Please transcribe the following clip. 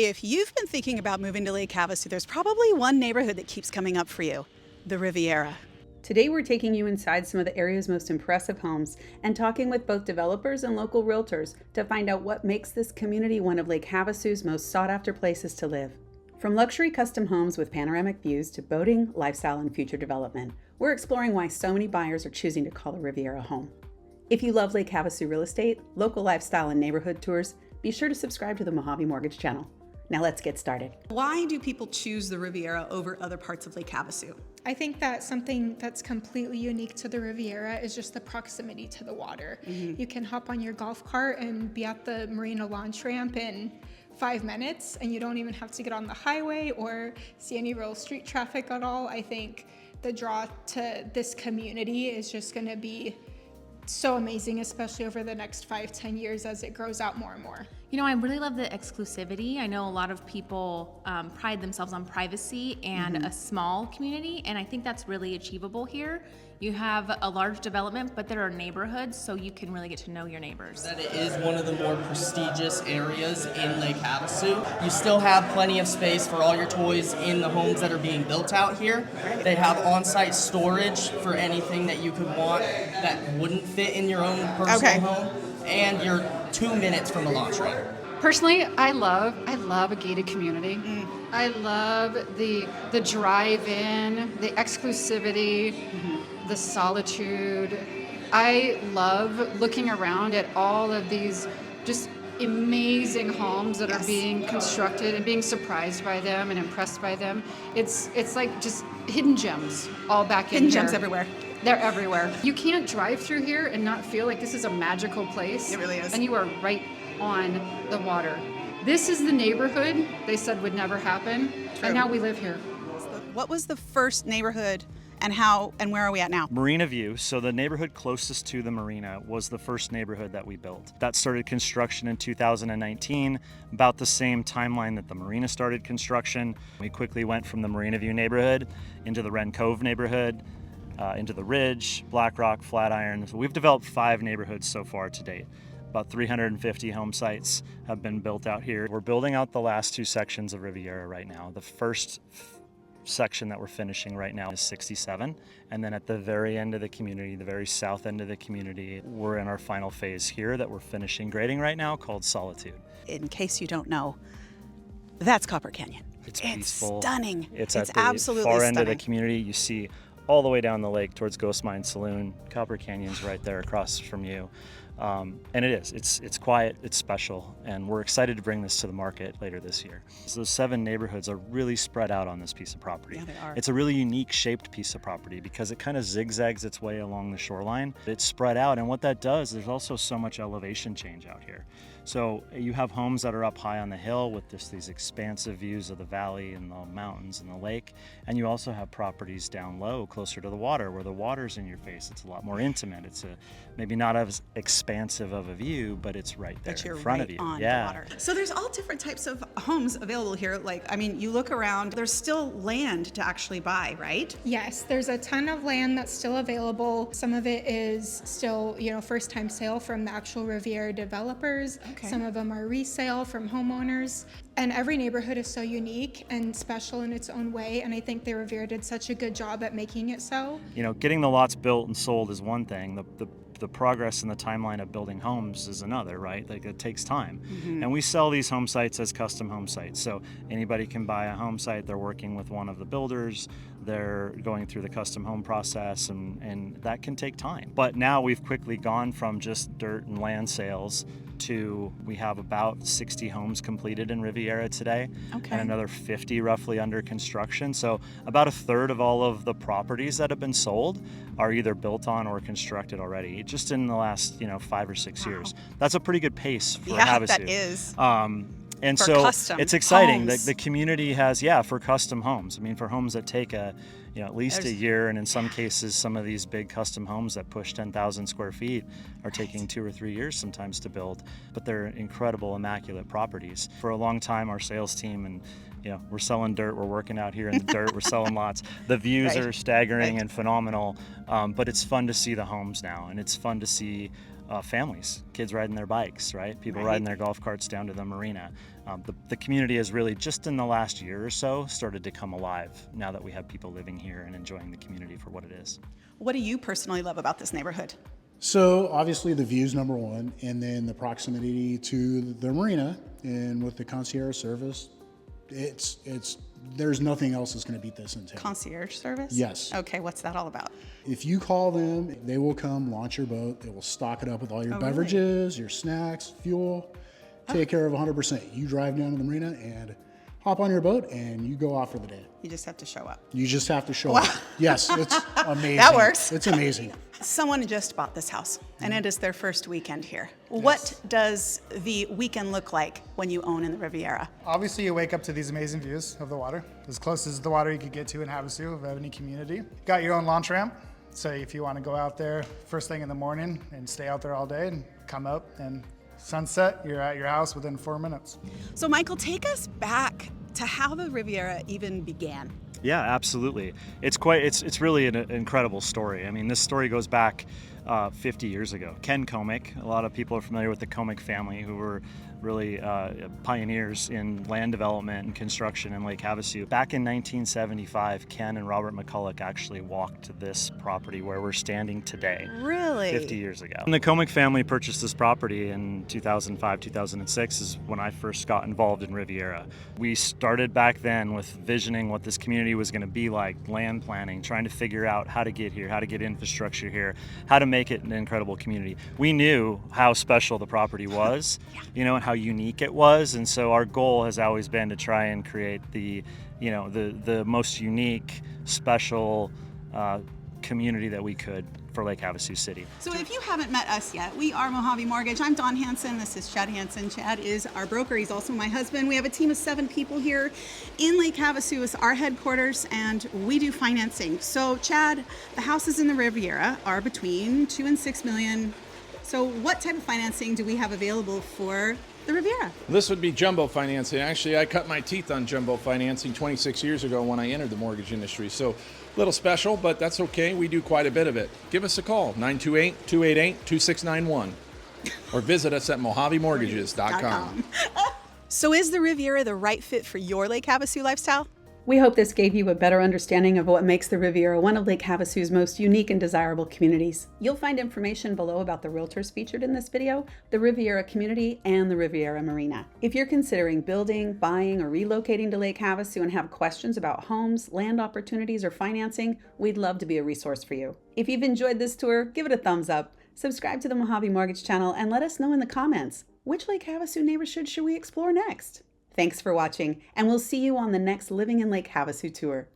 If you've been thinking about moving to Lake Havasu, there's probably one neighborhood that keeps coming up for you, the Riviera. Today we're taking you inside some of the area's most impressive homes and talking with both developers and local realtors to find out what makes this community one of Lake Havasu's most sought-after places to live. From luxury custom homes with panoramic views to boating, lifestyle, and future development, we're exploring why so many buyers are choosing to call the Riviera home. If you love Lake Havasu real estate, local lifestyle, and neighborhood tours, be sure to subscribe to the Mojave Mortgage channel. Now let's get started. Why do people choose the Riviera over other parts of Lake Havasu? I think that something that's completely unique to the Riviera is just the proximity to the water. You can hop on your golf cart and be at the Marina launch ramp in 5 minutes, and you don't even have to get on the highway or see any real street traffic at all. I think the draw to this community is just going to be so amazing, especially over the next 5-10 years as it grows out more and more. You know, I really love the exclusivity. I know a lot of people pride themselves on privacy and a small community, and I think that's really achievable here. You have a large development, but there are neighborhoods, so you can really get to know your neighbors. That it is one of the more prestigious areas in Lake Havasu. You still have plenty of space for all your toys in the homes that are being built out here. They have on-site storage for anything that you could want that wouldn't fit in your own personal home. And you're 2 minutes from the launch ramp. Personally, I love a gated community. I love the drive-in, the exclusivity, the solitude. I love looking around at all of these just amazing homes that are being constructed and being surprised by them and impressed by them. It's like just hidden gems all back in here. Hidden gems everywhere. They're everywhere. You can't drive through here and not feel like this is a magical place. It really is. And you are right on the water. This is the neighborhood they said would never happen. True. And now we live here. What was the first neighborhood and where are we at now? Marina View, so the neighborhood closest to the marina, was the first neighborhood that we built. That started construction in 2019, about the same timeline that the marina started construction. We quickly went from the Marina View neighborhood into the Wren Cove neighborhood, into the Ridge, Black Rock, Flatiron. So we've developed 5 neighborhoods so far to date. About 350 home sites have been built out here. We're building out the last 2 sections of Riviera right now. The first section that we're finishing right now is 67. And then at the very end of the community, the very south end of the community, we're in our final phase here that we're finishing grading right now called Solitude. In case you don't know, that's Copper Canyon. It's peaceful. Stunning. It's at the absolutely far end stunning. of the community. You see all the way down the lake towards Ghost Mine Saloon. Copper Canyon's right there across from you. And it's quiet, it's special, and we're excited to bring this to the market later this year. So those 7 neighborhoods are really spread out on this piece of property. Yeah, they are. It's a really unique shaped piece of property because it kind of zigzags its way along the shoreline. It's spread out, and what that does, there's also so much elevation change out here. So you have homes that are up high on the hill with just these expansive views of the valley and the mountains and the lake. And you also have properties down low, closer to the water, where the water's in your face. It's a lot more intimate. It's maybe not as expansive of a view, but it's right there in front of you. On the water. So there's all different types of homes available here. You look around, there's still land to actually buy, right? Yes, there's a ton of land that's still available. Some of it is still, first time sale from the actual Riviera developers. Okay. Some of them are resale from homeowners. And every neighborhood is so unique and special in its own way. And I think the Riviera did such a good job at making it so. Getting the lots built and sold is one thing. The progress and the timeline of building homes is another, right? Like it takes time. And we sell these home sites as custom home sites. So anybody can buy a home site. They're working with one of the builders. They're going through the custom home process, and that can take time. But now we've quickly gone from just dirt and land sales to we have about 60 homes completed in Riviera today, and another 50 roughly under construction. So about a third of all of the properties that have been sold are either built on or constructed already, just in the last 5 or 6 years. That's a pretty good pace for Havasu. That is. And for so custom it's exciting that homes. the community has, for custom homes. I mean, for homes that take at least a year, and in some cases, some of these big custom homes that push 10,000 square feet are taking 2 or 3 years sometimes to build, but they're incredible, immaculate properties. For a long time, our sales team and we're selling dirt, we're working out here in the dirt, we're selling lots. The views are staggering and phenomenal, but it's fun to see the homes now, and it's fun to see families, kids riding their bikes, right? People riding their golf carts down to the marina. The community has really, just in the last year or so, started to come alive now that we have people living here and enjoying the community for what it is. What do you personally love about this neighborhood? So obviously the view's number one, and then the proximity to the marina, and with the concierge service, there's nothing else that's going to beat this in town. Concierge service? Yes. Okay, what's that all about? If you call them, they will come launch your boat. They will stock it up with all your beverages, your snacks, fuel, take care of 100%. You drive down to the marina and hop on your boat and you go off for the day. You just have to show up. You just have to show up. Yes, it's amazing. That works. It's amazing. Someone just bought this house, and it is their first weekend here. What does the weekend look like when you own in the Riviera? Obviously, you wake up to these amazing views of the water, as close as the water you could get to in Havasu of any community. Got your own launch ramp, so if you want to go out there first thing in the morning and stay out there all day and come up and sunset, you're at your house within 4 minutes. So Michael, take us back to how the Riviera even began. Yeah, absolutely. It's really an incredible story. I mean, this story goes back 50 years ago. Ken Comic, a lot of people are familiar with the Comic family, who were really pioneers in land development and construction in Lake Havasu. Back in 1975, Ken and Robert McCulloch actually walked this property where we're standing today. Really? 50 years ago. And the Comic family purchased this property in 2005, 2006 is when I first got involved in Riviera. We started back then with visioning what this community was going to be like, land planning, trying to figure out how to get here, how to get infrastructure here, how to make it an incredible community. We knew how special the property was, you know, and how unique it was, and so our goal has always been to try and create the most unique, special community that we could for Lake Havasu City. So if you haven't met us yet, we are Mojave Mortgage. I'm Dawn Hansen. This is Chad Hansen. Chad is our broker. He's also my husband. We have a team of 7 people here in Lake Havasu. It's our headquarters, and we do financing. So Chad, the houses in the Riviera are between 2 and 6 million. So what type of financing do we have available for the Riviera? This would be jumbo financing. Actually, I cut my teeth on jumbo financing 26 years ago when I entered the mortgage industry. So a little special, but that's okay. We do quite a bit of it. Give us a call, 928-288-2691, or visit us at mojavemortgages.com. So is the Riviera the right fit for your Lake Havasu lifestyle? We hope this gave you a better understanding of what makes the Riviera one of Lake Havasu's most unique and desirable communities. You'll find information below about the realtors featured in this video, the Riviera community, and the Riviera Marina. If you're considering building, buying, or relocating to Lake Havasu and have questions about homes, land opportunities, or financing, we'd love to be a resource for you. If you've enjoyed this tour, give it a thumbs up, subscribe to the Mojave Mortgage channel, and let us know in the comments, which Lake Havasu neighborhood should we explore next? Thanks for watching, and we'll see you on the next Living in Lake Havasu tour.